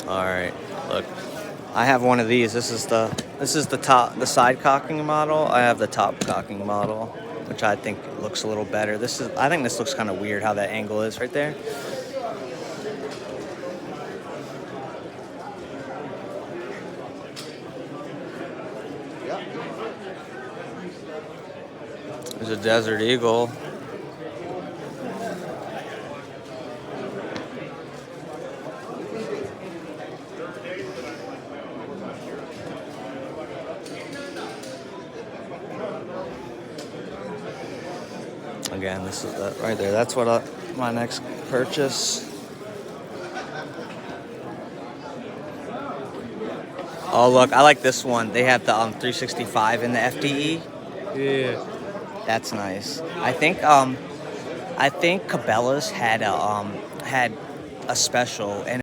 All right, look, I have one of these. This is the side cocking model. I have the top cocking model, which I think looks a little better. I think this looks kind of weird how that angle is right there. There's a Desert Eagle. Again, this is that right there. That's what my next purchase. Oh, look, I like this one. They have the 365 in the FDE. Yeah. That's nice. I think Cabela's had a special, and